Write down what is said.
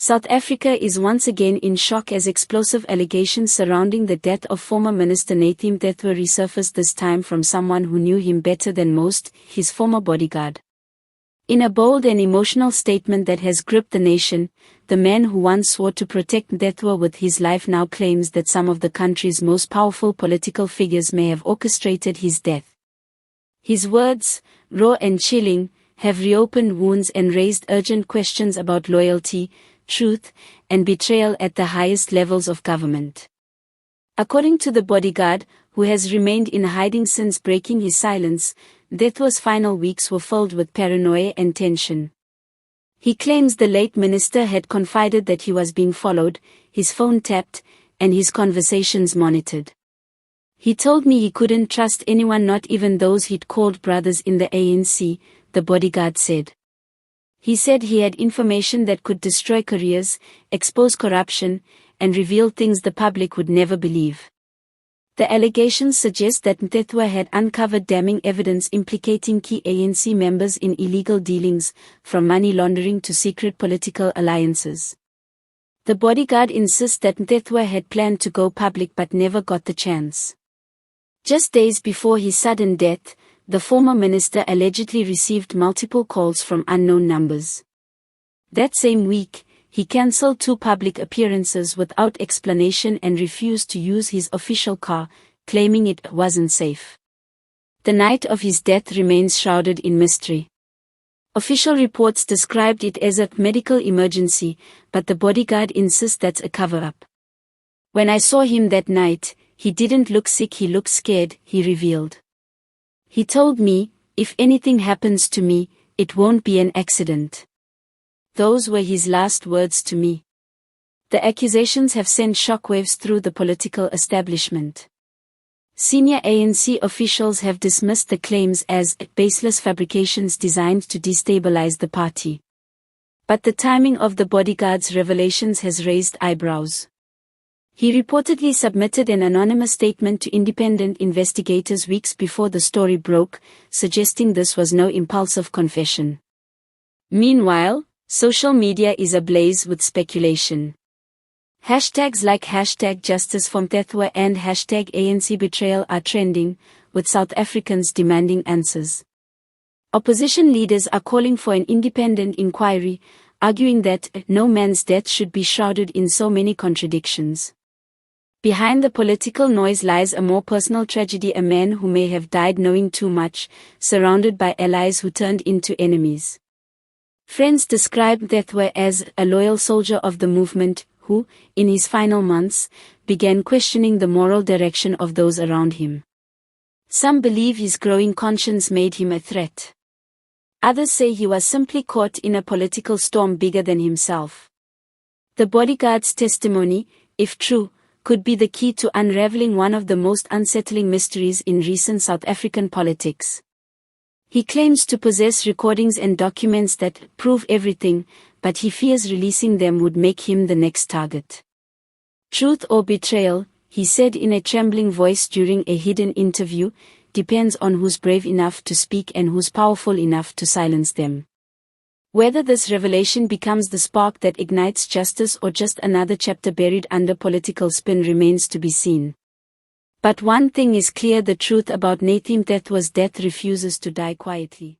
South Africa is once again in shock as explosive allegations surrounding the death of former Minister Nathi Mthethwa resurfaced, this time from someone who knew him better than most, his former bodyguard. In a bold and emotional statement that has gripped the nation, the man who once swore to protect Mthethwa with his life now claims that some of the country's most powerful political figures may have orchestrated his death. His words, raw and chilling, have reopened wounds and raised urgent questions about loyalty, truth, and betrayal at the highest levels of government. According to the bodyguard, who has remained in hiding since breaking his silence, Mthethwa's final weeks were filled with paranoia and tension. He claims the late minister had confided that he was being followed, his phone tapped, and his conversations monitored. He told me he couldn't trust anyone, not even those he'd called brothers in the ANC, the bodyguard said. He said he had information that could destroy careers, expose corruption, and reveal things the public would never believe. The allegations suggest that Mthethwa had uncovered damning evidence implicating key ANC members in illegal dealings, from money laundering to secret political alliances. The bodyguard insists that Mthethwa had planned to go public but never got the chance. Just days before his sudden death, the former minister allegedly received multiple calls from unknown numbers. That same week, he cancelled 2 public appearances without explanation and refused to use his official car, claiming it wasn't safe. The night of his death remains shrouded in mystery. Official reports described it as a medical emergency, but the bodyguard insists that's a cover-up. "When I saw him that night, he didn't look sick, he looked scared," he revealed. He told me, "If anything happens to me, it won't be an accident." Those were his last words to me. The accusations have sent shockwaves through the political establishment. Senior ANC officials have dismissed the claims as baseless fabrications designed to destabilize the party. But the timing of the bodyguard's revelations has raised eyebrows. He reportedly submitted an anonymous statement to independent investigators weeks before the story broke, suggesting this was no impulsive confession. Meanwhile, social media is ablaze with speculation. Hashtags like #JusticeForMthethwa and #ANCBetrayal are trending, with South Africans demanding answers. Opposition leaders are calling for an independent inquiry, arguing that no man's death should be shrouded in so many contradictions. Behind the political noise lies a more personal tragedy, a man who may have died knowing too much, surrounded by allies who turned into enemies. Friends describe Mthethwa as a loyal soldier of the movement who, in his final months, began questioning the moral direction of those around him. Some believe his growing conscience made him a threat. Others say he was simply caught in a political storm bigger than himself. The bodyguard's testimony, if true, could be the key to unraveling one of the most unsettling mysteries in recent South African politics. He claims to possess recordings and documents that prove everything, but he fears releasing them would make him the next target. "Truth or betrayal," he said in a trembling voice during a hidden interview, "depends on who's brave enough to speak and who's powerful enough to silence them." Whether this revelation becomes the spark that ignites justice or just another chapter buried under political spin remains to be seen. But one thing is clear: the truth about Nathi Mthethwa's death refuses to die quietly.